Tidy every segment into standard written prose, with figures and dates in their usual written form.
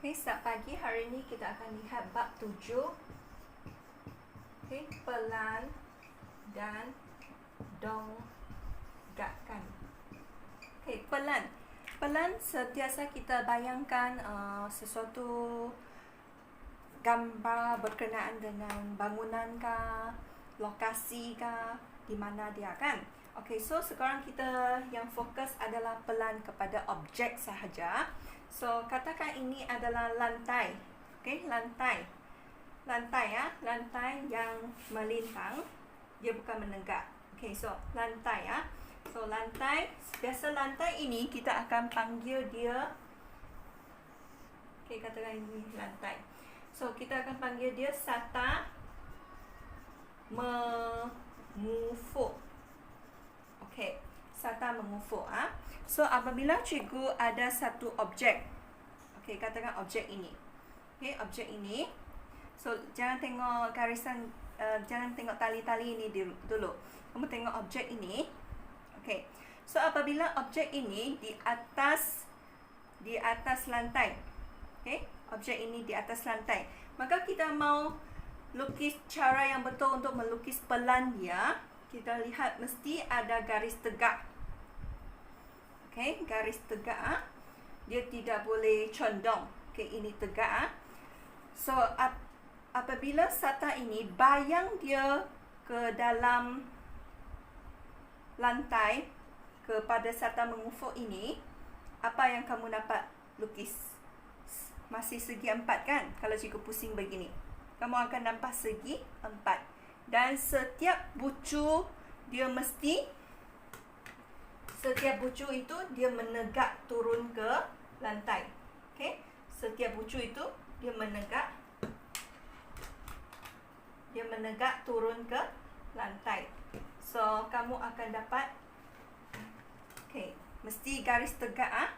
Okey, start pagi hari ini kita akan lihat bab 7. Okey, pelan dan donggatkan. Okey, pelan. Pelan sentiasa kita bayangkan sesuatu gambar berkenaan dengan bangunan kah, lokasi kah, di mana dia kan. Okey, so sekarang kita yang fokus adalah pelan kepada objek sahaja. So, katakan ini adalah lantai. Okey, lantai. Lantai ya, lantai yang melintang. Dia bukan menegak. Okey, so lantai ya. So, lantai, biasa lantai ini kita akan panggil dia. Okey, katakan ini lantai. So, kita akan panggil dia sata mengufuk. Okey, sata mengufuk ah. So, apabila cikgu ada satu objek. Okey, katakan objek ini. Okey, objek ini. So, jangan tengok garisan, jangan tengok tali-tali ini dulu. Kamu tengok objek ini. Okey. So, apabila objek ini di atas lantai. Okey, objek ini di atas lantai. Maka kita mau lukis cara yang betul untuk melukis pelan dia. Kita lihat mesti ada garis tegak. Okey, garis tegak. Dia tidak boleh condong. Okey, ini tegak. So, apabila sata ini bayang dia ke dalam lantai kepada sata mengufuk ini, apa yang kamu dapat lukis? Masih segi 4 kan? Kalau cikgu pusing begini, kamu akan nampak segi 4. Dan setiap bucu dia mesti, setiap bucu itu dia menegak turun ke lantai. Okey, setiap bucu itu dia menegak turun ke lantai. So, kamu akan dapat, okey, mesti garis tegak ah.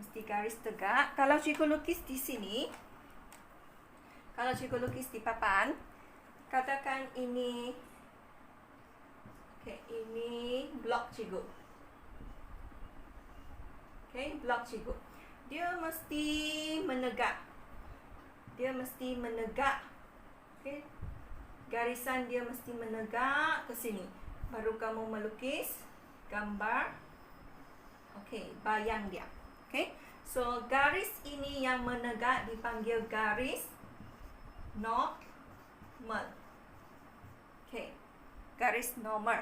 Mesti garis tegak. Kalau cikgu lukis di sini, kalau cikgu lukis di papan, katakan ini, okey, ini blok cikgu. Okey, blok cikgu. Dia mesti menegak. Dia mesti menegak. Okey. Garisan dia mesti menegak ke sini. Baru kamu melukis gambar. Okey, bayang dia. Okey. So, garis ini yang menegak dipanggil garis normal. Okey. Garis normal.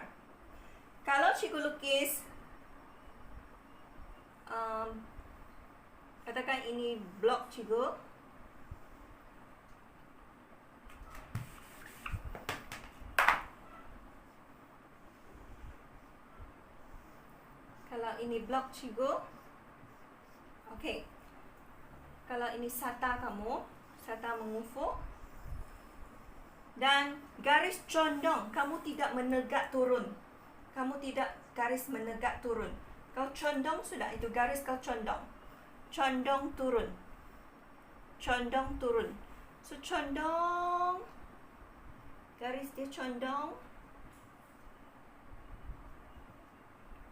Kalau cikgu lukis katakan ini blok cikgu. Kalau ini blok cikgu. Okey. Kalau ini sata kamu, sata mengufuk. Dan garis condong, kamu tidak menegak turun. Kamu tidak garis menegak turun. Kau condong sudah, itu garis kau condong. Condong turun. Condong turun. So, condong. Garis dia condong.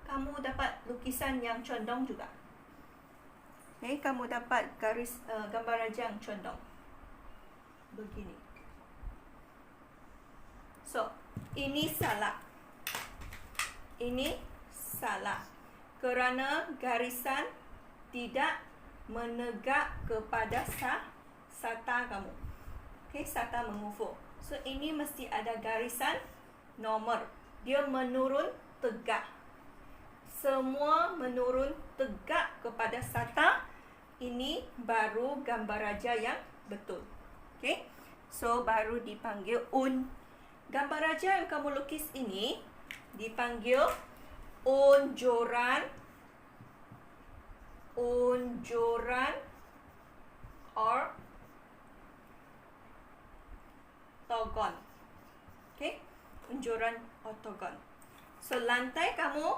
Kamu dapat lukisan yang condong juga. Okay, kamu dapat garis gambar raja yang condong. Begini. So, ini salah. Ini salah. Kerana garisan tidak menegak kepada sata kamu. Okey, sata mengufuk. So, ini mesti ada garisan normal. Dia menurun tegak. Semua menurun tegak kepada sata. Ini baru gambar raja yang betul. Okey. So, baru dipanggil gambar raja yang kamu lukis ini dipanggil unjuran ortogon. Okey, unjuran ortogon. So, lantai kamu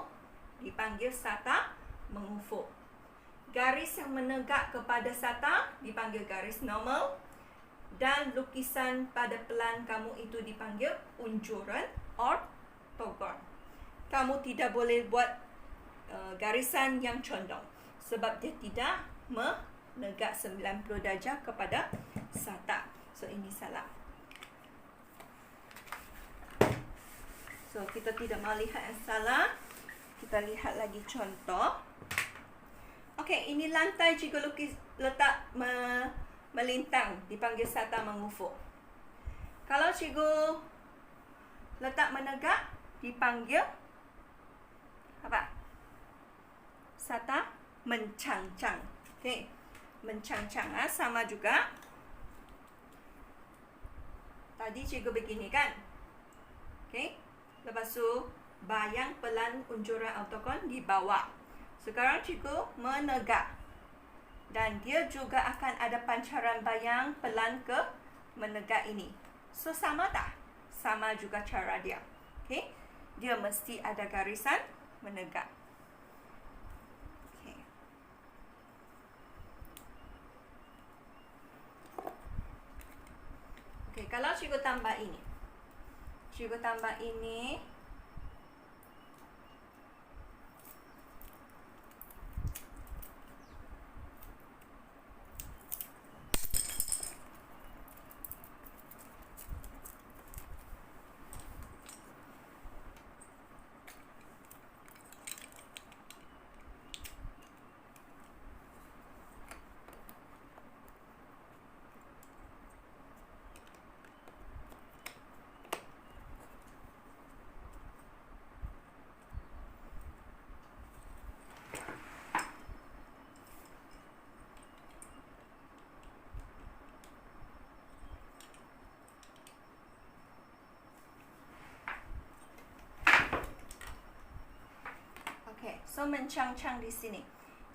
dipanggil sata mengufuk. Garis yang menegak kepada sata dipanggil garis normal. Dan lukisan pada pelan kamu itu dipanggil unjuran ortogon. Kamu tidak boleh buat garisan yang condong sebab dia tidak menegak 90 darjah kepada sata. So ini salah. So kita tidak mau lihat yang salah. Kita lihat lagi contoh. Okey, ini lantai cikgu lukis letak melintang, dipanggil sata mengufuk. Kalau cikgu letak menegak, dipanggil apa? Sata mencangcang. Okey, mencangcang sama juga. Tadi cikgu begini kan? Okey, lepas tu bayang pelan unjuran autogon di bawah. Sekarang cikgu menegak. Dan dia juga akan ada pancaran bayang pelan ke menegak ini. So sama tak? Sama juga cara dia. Okey, dia mesti ada garisan menegak. Okey. Okey, kalau cikgu tambah ini. Cikgu tambah ini. Okey, so mencangcang di sini.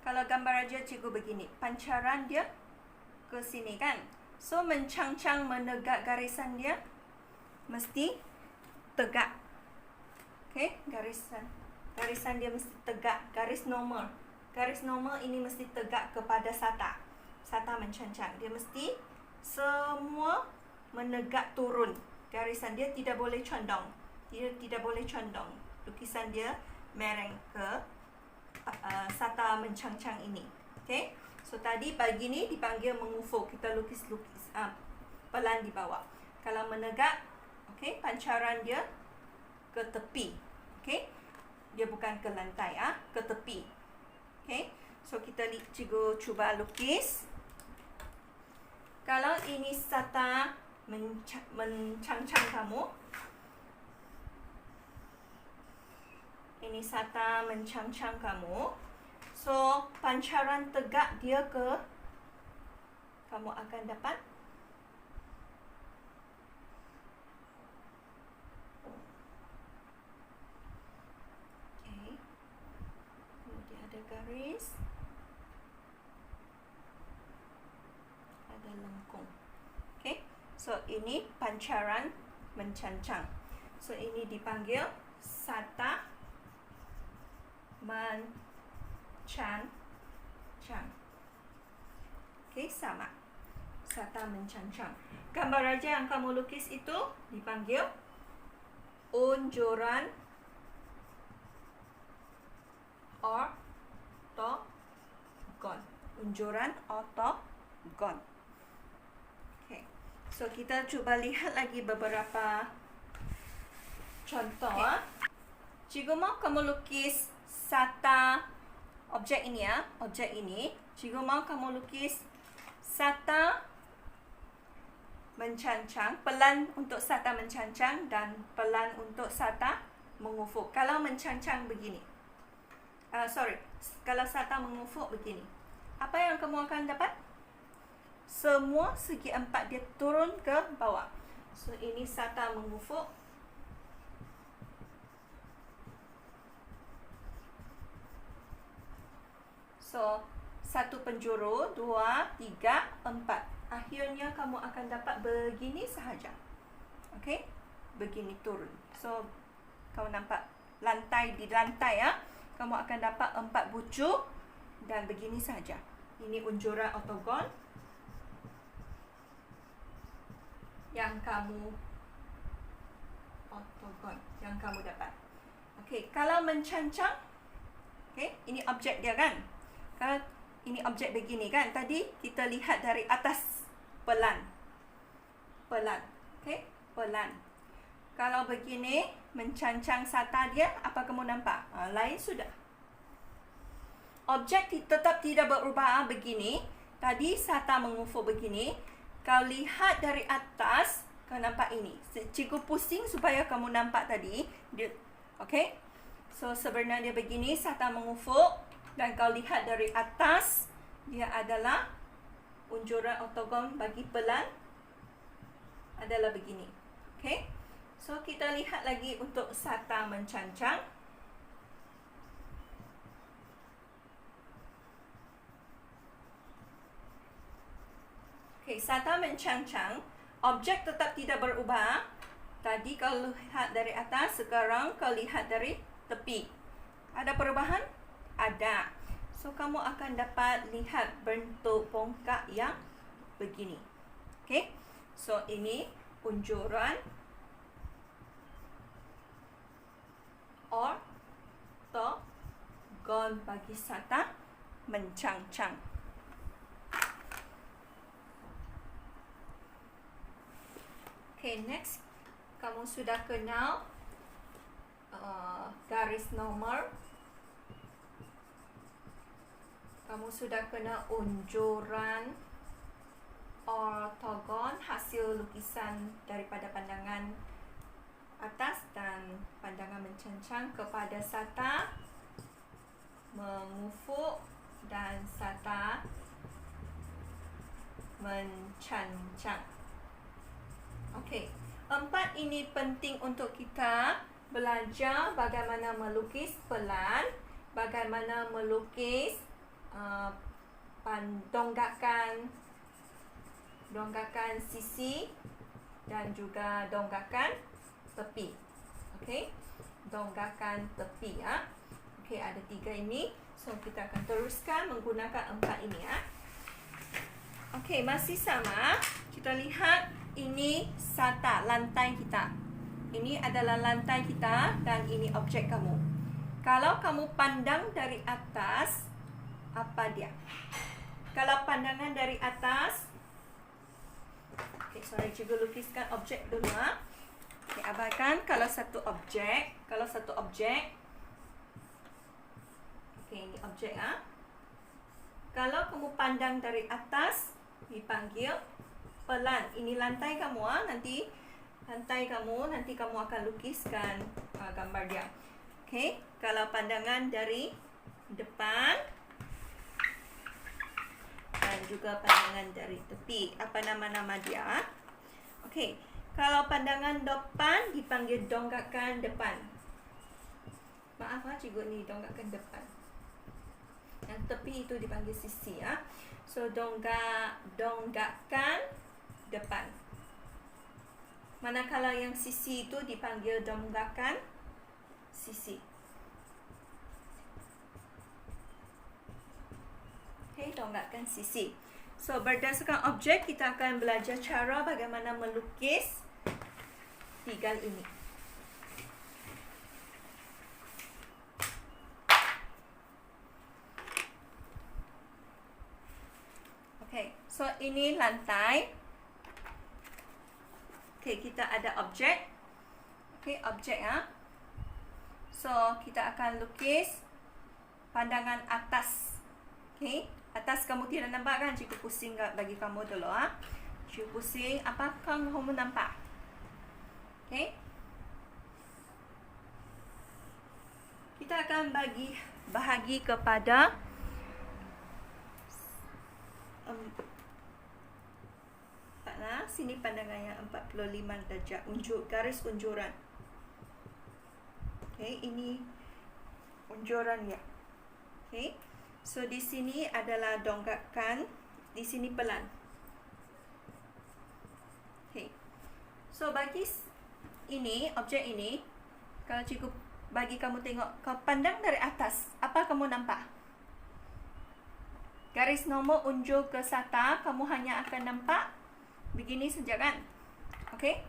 Kalau gambar aja cikgu begini, pancaran dia ke sini kan. So mencangcang menegak garisan dia mesti tegak. Okey, garisan dia mesti tegak, garis normal. Garis normal ini mesti tegak kepada sata. Sata mencangcang, dia mesti semua menegak turun. Garisan dia tidak boleh condong. Dia tidak boleh condong. Lukisan dia mereng ke sata mencangcang ini. Okey. So tadi pagi ni dipanggil mengufuk. Kita lukis-lukis pelan di bawah. Kalau menegak, okey, pancaran dia ke tepi. Okey. Dia bukan ke lantai ke tepi. Okey. So kita cikgu cuba lukis. Kalau ini sata mencangcang kamu, ini sata mencangcang kamu. So, pancaran tegak dia ke kamu akan dapat okey. Kemudian ada garis, ada lengkung. Okey. So, ini pancaran mencangcang. So, ini dipanggil sata mencangcang. Okey, sama. Sata mencangcang. Gambar raja yang kamu lukis itu dipanggil unjuran ortogon. Unjuran ortogon. Okey. So kita cuba lihat lagi beberapa contoh. Okay. Cikgu mau kamu lukis sata objek ini objek ini. Cikgu mau kamu lukis sata mencangcang, pelan untuk sata mencangcang dan pelan untuk sata mengufuk. Kalau mencangcang begini. Kalau sata mengufuk begini. Apa yang kamu akan dapat? Semua segi empat dia turun ke bawah. So ini sata mengufuk. So, 1 penjuru, 2, 3, 4. Akhirnya kamu akan dapat begini sahaja. Okey? Begini turun. So, kamu nampak lantai di lantai kamu akan dapat 4 bucu dan begini sahaja. Ini unjuran ortogon yang kamu dapat. Okey, kalau mencangcang, okey, ini objek dia kan? Kalau ini objek begini kan. Tadi kita lihat dari atas, pelan. Pelan. Okey, pelan. Kalau begini, mencancang sata dia, apa kamu nampak? Lain sudah. Objek tetap tidak berubah begini. Tadi sata mengufuk begini. Kau lihat dari atas, kau nampak ini. Cikgu pusing supaya kamu nampak tadi. Okey. So sebenarnya begini, sata mengufuk. Dan kau lihat dari atas, dia adalah unjuran ortogon bagi pelan adalah begini. Okey. So kita lihat lagi untuk sata mencancang. Okey, sata mencancang, objek tetap tidak berubah. Tadi kau lihat dari atas, sekarang kau lihat dari tepi. Ada perubahan? Ada. So kamu akan dapat lihat bentuk bongkak yang begini. Okey. So ini unjuran ortogon bagi sata mencancang. Okay, next, kamu sudah kenal garis normal. Kamu sudah kenal unjuran ortogon, hasil lukisan daripada pandangan atas dan pandangan mencancang kepada sata mengufuk dan sata mencancang. Okey, 4 ini penting untuk kita belajar bagaimana melukis pelan, bagaimana melukis donggakan sisi dan juga donggakan tepi. Okey, donggakan tepi ya. Okey, ada 3 ini. So kita akan teruskan menggunakan 4 ini ya. Okey, masih sama. Kita lihat ini sata, lantai kita. Ini adalah lantai kita dan ini objek kamu. Kalau kamu pandang dari atas, apa dia? Kalau pandangan dari atas, cikgu lukiskan objek dulu ha. Abaikan kalau satu objek, ini objek ha. Kalau kamu pandang dari atas, dipanggil pelan. Ini lantai kamu ha. Nanti kamu akan lukiskan gambar dia. Okey, kalau pandangan dari depan dan juga pandangan dari tepi. Apa nama-nama dia? Okey, kalau pandangan depan dipanggil donggakan depan. Maaf cikgu ni donggakan depan. Yang tepi itu dipanggil sisi ya. So donggakan depan. Manakala yang sisi itu dipanggil donggakan sisi. Okay, donggakan sisi. So berdasarkan objek, kita akan belajar cara bagaimana melukis tigal ini. Okay, so ini lantai. Okay, kita ada objek. Okay, objek ya. So kita akan lukis pandangan atas. Okay, atas kamu tidak nampak kan? Cikgu pusing bagi kamu dulu ha. Cikgu pusing, apakah kamu nampak? Okay, kita akan bahagi kepada sini pandangan yang 45 darjah, garis unjuran. Okay, ini unjurannya. Okay, so di sini adalah donggakan, di sini pelan. Okay, so bagi ini, objek ini, kalau cikgu bagi kamu tengok, kau pandang dari atas, apa kamu nampak? Garis normal unjuk ke sata, kamu hanya akan nampak begini saja kan? Okey.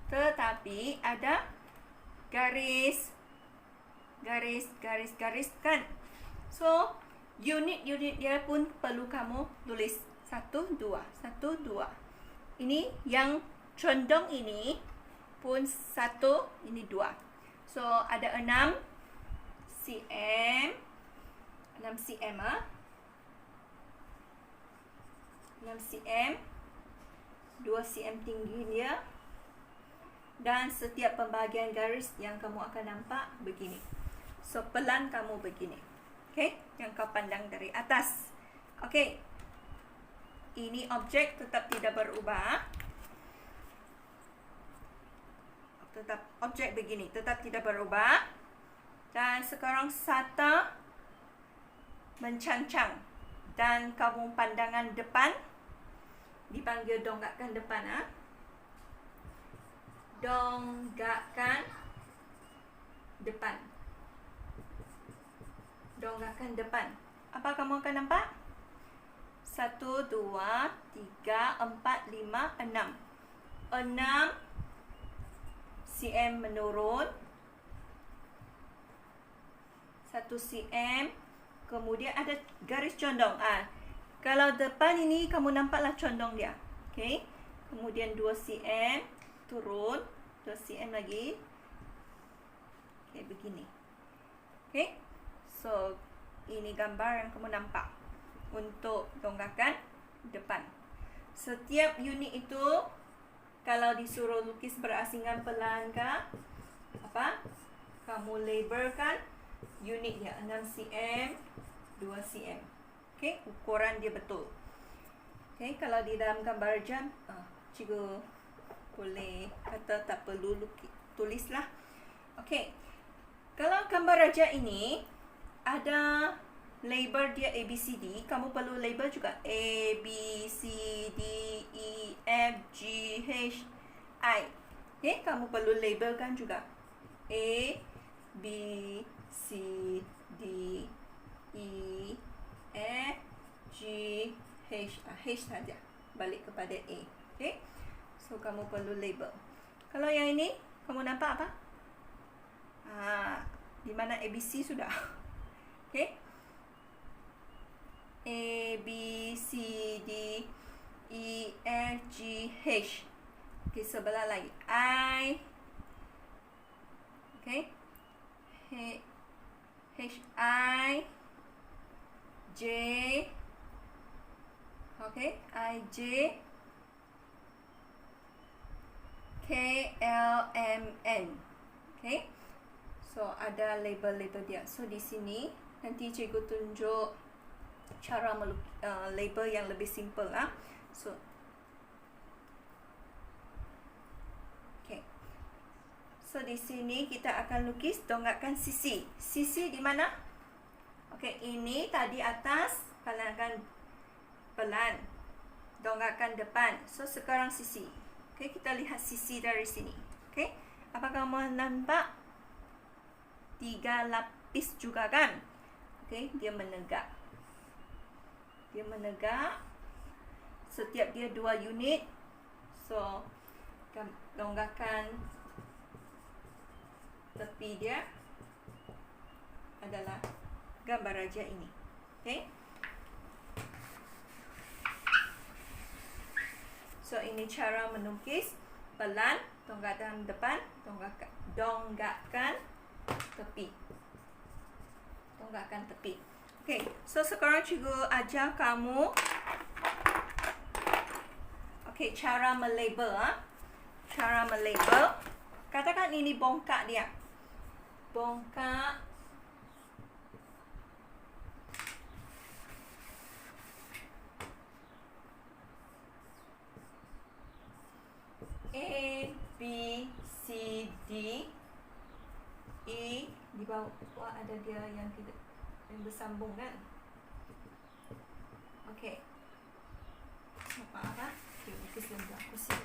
Tetapi ada garis kan. So unit-unit dia pun perlu kamu tulis 1, 2, 1, 2. Ini yang condong ini pun 1, ini 2. So ada 6 cm, 6 cm 6 cm, 2 cm tinggi dia, dan setiap pembahagian garis yang kamu akan nampak begini. So pelan kamu begini, okay? Yang kau pandang dari atas. Okay, ini objek tetap tidak berubah. Tetap objek begini, tetap tidak berubah. Dan sekarang Sata mencancang, dan kamu pandangan depan dipanggil donggakkan depan, donggakkan depan. Donggakkan depan. Apa kamu akan nampak? 1, 2, 3, 4, 5, 6. 6 cm menurun. 1 cm. Kemudian ada garis condong. Kalau depan ini kamu nampaklah condong dia. Okay. Kemudian 2 cm turun. 2 cm lagi. Okay, begini. Okay. So, ini gambar yang kamu nampak untuk donggakkan depan. Setiap unit itu, kalau disuruh lukis berasingan pelan ke apa, kamu labelkan unit dia 6 cm, 2 cm. Okay, ukuran dia betul. Okay, kalau di dalam gambar jam, cikgu boleh kata tak perlu tulislah. Okay, kalau gambar raja ini ada label dia ABCD, kamu perlu label juga A, B, C, D, E, F, G, H, I. Okay, kamu perlu labelkan juga A, B, C, D, E, F, G, H. H saja, balik kepada A. Okay, so kamu perlu label. Kalau yang ini, kamu nampak apa? Di mana ABC sudah? Okay, A, B, C, D, E, F, G, H. Okay, sebelah lagi I. Okay, H, I, J. Okay, I, J, K, L, M, N. Okay, so ada label-label dia. So di sini nanti cikgu tunjuk cara label yang lebih simple lah. So, okay. So di sini kita akan lukis donggakkan sisi. Sisi di mana? Okay, ini tadi atas, pelan, donggakkan depan. So sekarang sisi. Okay, kita lihat sisi dari sini. Okay, apakah kamu nampak 3 lapis juga kan? Okay, dia menegak. Dia menegak. Setiap dia 2 unit. So, donggakkan tepi dia adalah gambar raja ini. Okay. So, ini cara melukis pelan, donggakkan depan, donggakkan tepi. Donggakkan tepi. Okay, so sekarang cikgu ajar kamu cara melabel. Cara melabel. Katakan ini bongkak dia. Bongkak A, B, C, D, E. Di bawah ada dia yang tidak bersambung kan? Okay. Apa? Okay, lukis lagi aku sih.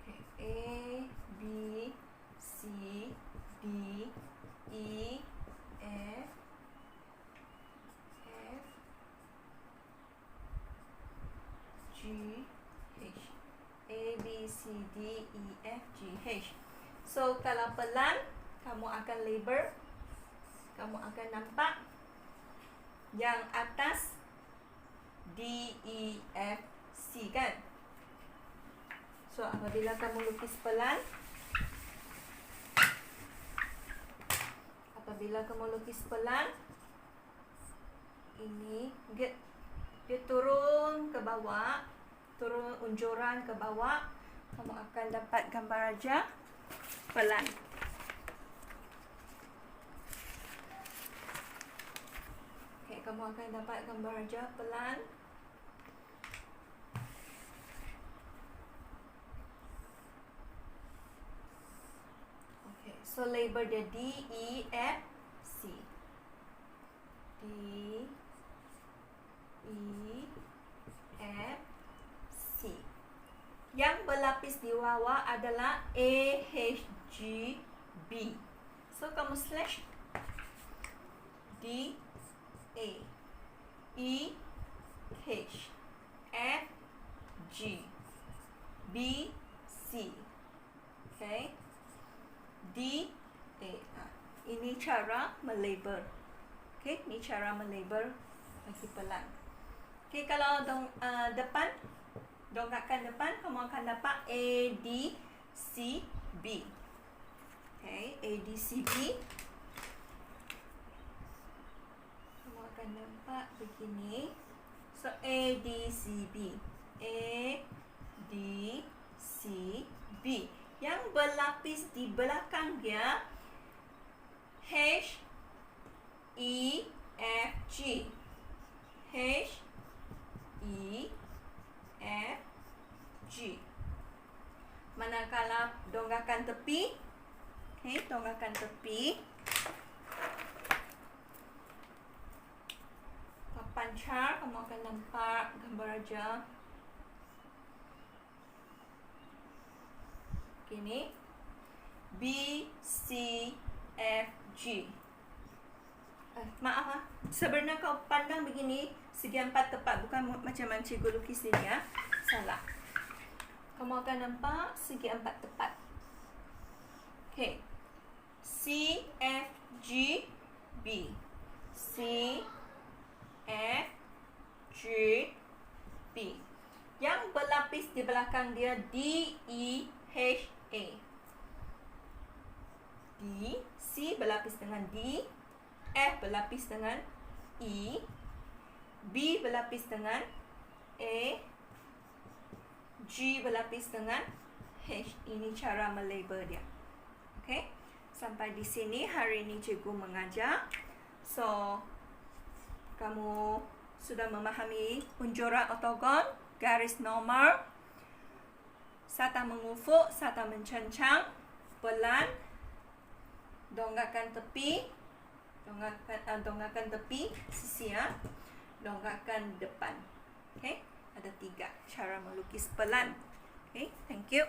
Okay, A, B, C, D, E, F, G, E, F, G, H. So, kalau pelan, kamu akan label. Kamu akan nampak yang atas D, E, F, C kan? So, apabila kamu lukis pelan, ini dia turun ke bawah, turun unjuran ke bawah, kamu akan dapat gambar raja pelan. Okay, kamu akan dapat gambar raja pelan. Okay, so label dia D, E, F, C. D, E, F, C. Yang berlapis di bawah adalah A, H, G, B. So, kamu slash D, A, E, H, F, G, B, C. Okay. D, A. Ini cara melabel. Okay, ini cara melabel bagi pelan. Okay, kalau depan, dongakkan depan, kamu akan dapat A, D, C, B. Okay, A, D, C, B. Kamu akan nampak begini. So, A, D, C, B. A, D, C, B. Yang berlapis di belakang dia H, E, F, G. H, E, F, G. Manakala dongakkan tepi, okay, dongakkan tepi, papan chart, kamu akan nampak gambar raja. Ini B, C, F, G. Maaf sebenarnya kau pandang begini segi 4 tepat, bukan macam cikgu lukis ini ya. Salah. Kamu akan nampak segi 4 tepat. Okay. C, F, G, B. C, F, G, B. Yang berlapis di belakang dia D, E, H, A. D, C berlapis dengan D, F berlapis dengan E, B berlapis dengan A, G berlapis dengan H. Ini cara melabel dia. Okay, sampai di sini hari ini cikgu mengajar. So, kamu sudah memahami unjuran ortogon, garis normal, serta mengufuk, serta mencencang, pelan, dongakkan tepi, dongakkan tepi, sisi ya, dongakkan depan. Okay, ada 3 cara melukis pelan. Okay, thank you.